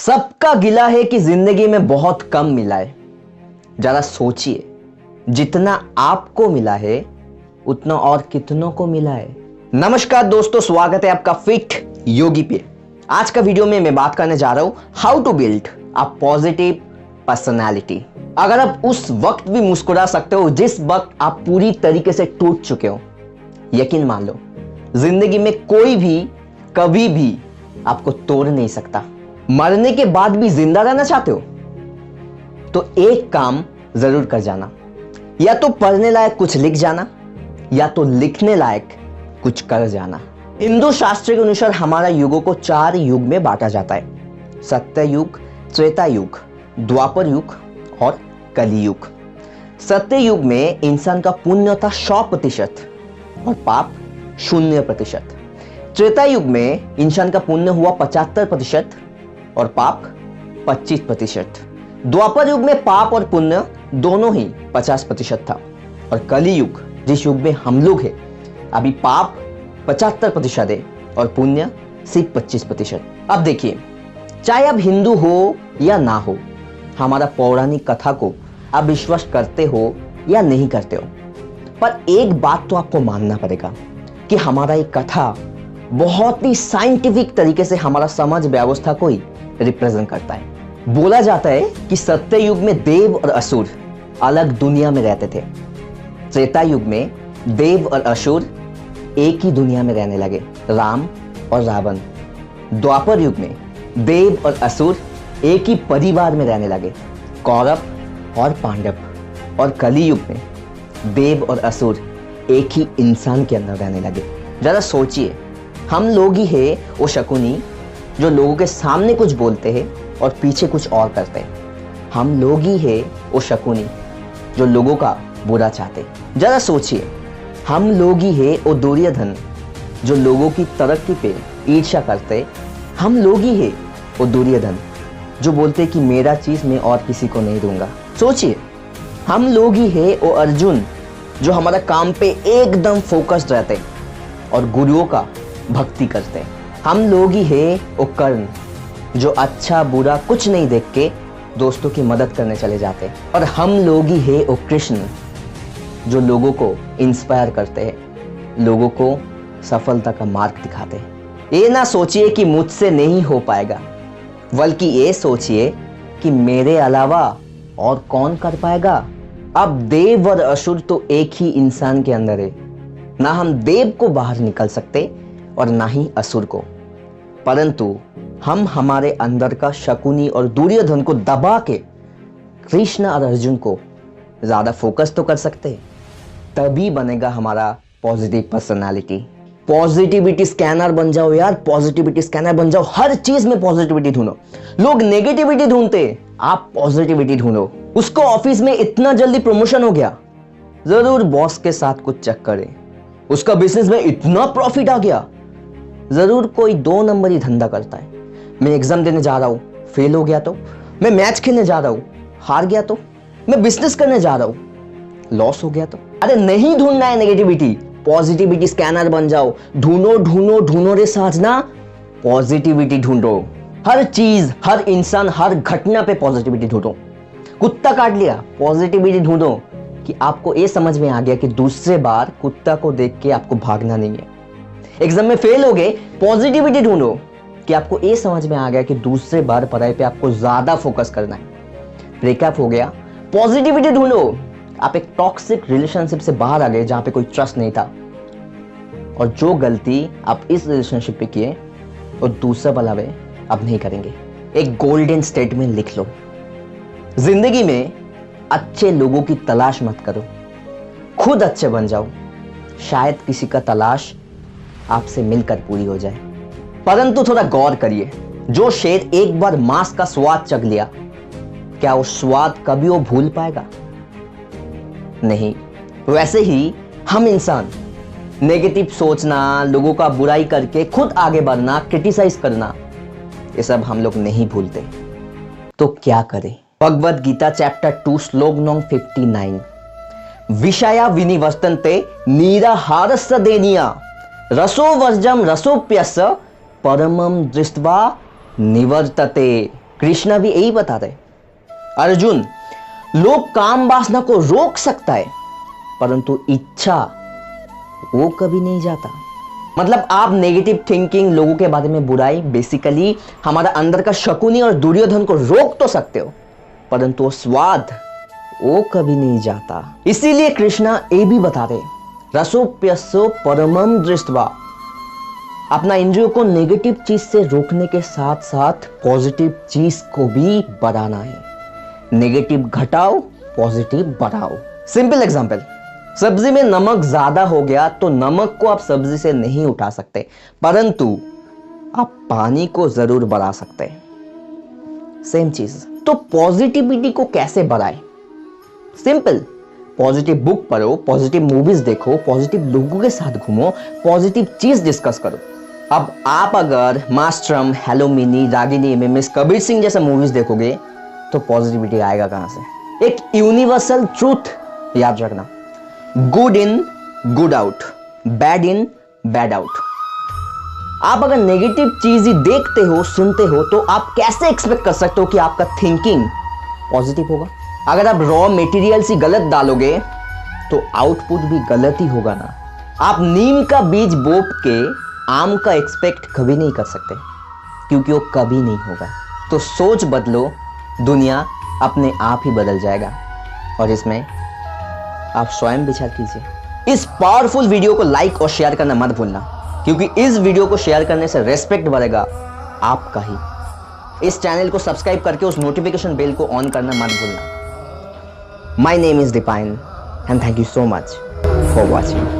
सबका गिला है कि जिंदगी में बहुत कम मिला है। जरा सोचिए, जितना आपको मिला है उतना और कितनों को मिला है। नमस्कार दोस्तों, स्वागत है आपका फिट योगी पे। आज का वीडियो में मैं बात करने जा रहा हूं how to build a positive personality. अगर आप उस वक्त भी मुस्कुरा सकते हो जिस वक्त आप पूरी तरीके से टूट चुके हो, यकीन मान लो जिंदगी में कोई भी कभी भी आपको तोड़ नहीं सकता। मरने के बाद भी जिंदा रहना चाहते हो तो एक काम जरूर कर जाना, या तो पढ़ने लायक कुछ लिख जाना या तो लिखने लायक कुछ कर जाना। हिंदू शास्त्र के अनुसार हमारा युगों को 4 युग में बांटा जाता है: सत्य युग, त्रेता युग, द्वापर युग और कली युग। सत्य युग में इंसान का पुण्य था 100% और पाप 0%। त्रेता युग में इंसान का पुण्य हुआ 75% और पाप 25%। द्वापर युग में पाप और पुण्य दोनों ही 50% था। और कली युग, जिस युग में हम लोग हैं, अभी पाप 75% है और पुण्य सिर्फ 25%। अब देखिए, चाहे आप हिंदू हो या ना हो, हमारा पौराणिक कथा को आप विश्वास करते हो या नहीं करते हो, पर एक बात तो आपको मानना पड़ेगा कि हमारा एक कथा बहुत ही साइंटिफिक तरीके से हमारा समाज व्यवस्था को ही रिप्रेजेंट करता है। बोला जाता है कि सत्य युग में देव और असुर अलग दुनिया में रहते थे। त्रेता युग में देव और असुर एक ही दुनिया में रहने लगे, राम और रावण। द्वापर युग में देव और असुर एक ही परिवार में रहने लगे, कौरव और पांडव। और कली युग में देव और असुर एक ही इंसान के अंदर रहने लगे। जरा सोचिए, हम लोग ही है वो शकुनी जो लोगों के सामने कुछ बोलते हैं और पीछे कुछ और करते हैं। हम लोग ही है वो शकुनी जो लोगों का बुरा चाहते हैं। जरा सोचिए, हम लोग ही है वो दुर्योधन जो लोगों की तरक्की पे ईर्ष्या करते। हम लोग ही है वो दुर्योधन जो बोलते कि मेरा चीज मैं और किसी को नहीं दूंगा। सोचिए, हम लोग ही है वो अर्जुन जो हमारा काम पे एकदम फोकस्ड रहते और गुरुओं का भक्ति करते हैं। हम लोग ही है वो कर्ण जो अच्छा बुरा कुछ नहीं देख के दोस्तों की मदद करने चले जाते हैं। और हम लोग ही है वो कृष्ण जो लोगों को इंस्पायर करते हैं, लोगों को सफलता का मार्ग दिखाते हैं। ये ना सोचिए कि मुझसे नहीं हो पाएगा, बल्कि ये सोचिए कि मेरे अलावा और कौन कर पाएगा। अब देव और असुर तो एक ही इंसान के अंदर है। ना हम देव को बाहर निकल सकते और ना ही असुर को, परंतु हम हमारे अंदर का शकुनी और दुर्योधन को दबा के कृष्ण और अर्जुन को ज्यादा फोकस तो कर सकते। तभी बनेगा हमारा पॉजिटिव पर्सनालिटी। पॉजिटिविटी स्कैनर बन जाओ यार, पॉजिटिविटी स्कैनर बन जाओ। हर चीज में पॉजिटिविटी ढूंढो। लोग नेगेटिविटी ढूंढते, आप पॉजिटिविटी ढूंढो। उसको ऑफिस में इतना जल्दी प्रमोशन हो गया, जरूर बॉस के साथ कुछ चक्कर है। उसका बिजनेस में इतना प्रॉफिट आ गया, जरूर कोई 2 नंबर ही धंधा करता है। मैं एग्जाम देने जा रहा हूं, फेल हो गया तो। मैं मैच खेलने जा रहा हूं, हार गया तो। मैं बिजनेस करने जा रहा हूं, लॉस हो गया तो। अरे नहीं ढूंढना है नेगेटिविटी, पॉजिटिविटी स्कैनर बन जाओ। ढूंढो ढूंढो ढूंढो रे साजना, पॉजिटिविटी ढूंढो। हर चीज, हर इंसान, हर घटना पे पॉजिटिविटी ढूंढो। कुत्ता काट लिया, पॉजिटिविटी ढूंढो कि आपको ये समझ में आ गया कि दूसरे बार कुत्ता को देख के आपको भागना नहीं है। एग्जाम में फेल हो गए, पॉजिटिविटी ढूंढो कि आपको ये समझ में आ गया कि दूसरे बार पढ़ाई पे आपको ज्यादा फोकस करना है। ब्रेकअप हो गया, पॉजिटिविटी ढूंढो। आप एक टॉक्सिक रिलेशनशिप से बाहर आ गए जहां पे कोई ट्रस्ट नहीं था, और जो गलती आप इस रिलेशनशिप पे किए वो दूसरा वाला वे अब नहीं करेंगे। एक गोल्डन स्टेटमेंट लिख लो, जिंदगी में अच्छे लोगों की तलाश मत करो, खुद अच्छे बन जाओ। शायद किसी का तलाश आपसे मिलकर पूरी हो जाए। परंतु थोड़ा गौर करिए, जो शेर एक बार मांस का स्वाद चख लिया, क्या वो स्वाद कभी वो भूल पाएगा? नहीं। वैसे ही हम इंसान नेगेटिव सोचना, लोगों का बुराई करके खुद आगे बढ़ना, क्रिटिसाइज करना, ये सब हम लोग नहीं भूलते। तो क्या करें? भगवद गीता चैप्टर 2 श्लोक नंबर 59, विषया विनिवर्तन्ते निराहारस्य देनिया रसो वर्जम रसोप्यस्य परमम दृष्ट्वा निवर्तते। कृष्णा भी यही बता रहे। अर्जुन, लोग काम वासना को रोक सकता है परंतु इच्छा वो कभी नहीं जाता। मतलब आप नेगेटिव थिंकिंग, लोगों के बारे में बुराई, बेसिकली हमारा अंदर का शकुनी और दुर्योधन को रोक तो सकते हो परंतु वो स्वाद वो कभी नहीं जाता। इसीलिए कृष्णा ये भी बता रहे, रसोप्यसो परमम दृष्ट्वा, अपना इंद्रियों को नेगेटिव चीज से रोकने के साथ साथ पॉजिटिव चीज को भी बढ़ाना है। नेगेटिव घटाओ, पॉजिटिव बढ़ाओ। सिंपल एग्जांपल, सब्जी में नमक ज्यादा हो गया तो नमक को आप सब्जी से नहीं उठा सकते परंतु आप पानी को जरूर बढ़ा सकते हैं। सेम चीज। तो पॉजिटिविटी को कैसे बढ़ाए? सिंपल, पॉजिटिव बुक पढ़ो, पॉजिटिव मूवीज देखो, पॉजिटिव लोगों के साथ घूमो, पॉजिटिव चीज डिस्कस करो। अब आप अगर Mastram, hello Mini, Ragini, MMS, Kabir Singh जैसा मूवीज देखोगे तो पॉजिटिविटी आएगा कहां से? एक यूनिवर्सल ट्रूथ याद रखना, good in good out, bad in bad out. आप अगर नेगेटिव चीज ही देखते हो, सुनते हो तो आप कैसे एक्सपेक्ट कर सकते हो कि आपका थिंकिंग पॉजिटिव होगा? अगर आप रॉ मटेरियल ही गलत डालोगे तो आउटपुट भी गलत ही होगा ना। आप नीम का बीज बोप के आम का एक्सपेक्ट कभी नहीं कर सकते क्योंकि वो कभी नहीं होगा। तो सोच बदलो, दुनिया अपने आप ही बदल जाएगा और इसमें आप स्वयं विचार कीजिए। इस पावरफुल वीडियो को लाइक और शेयर करना मत भूलना क्योंकि इस वीडियो को शेयर करने से रेस्पेक्ट बढ़ेगा आपका ही। इस चैनल को सब्सक्राइब करके उस नोटिफिकेशन बेल को ऑन करना मत भूलना। My name is Dipine and thank you so much for watching.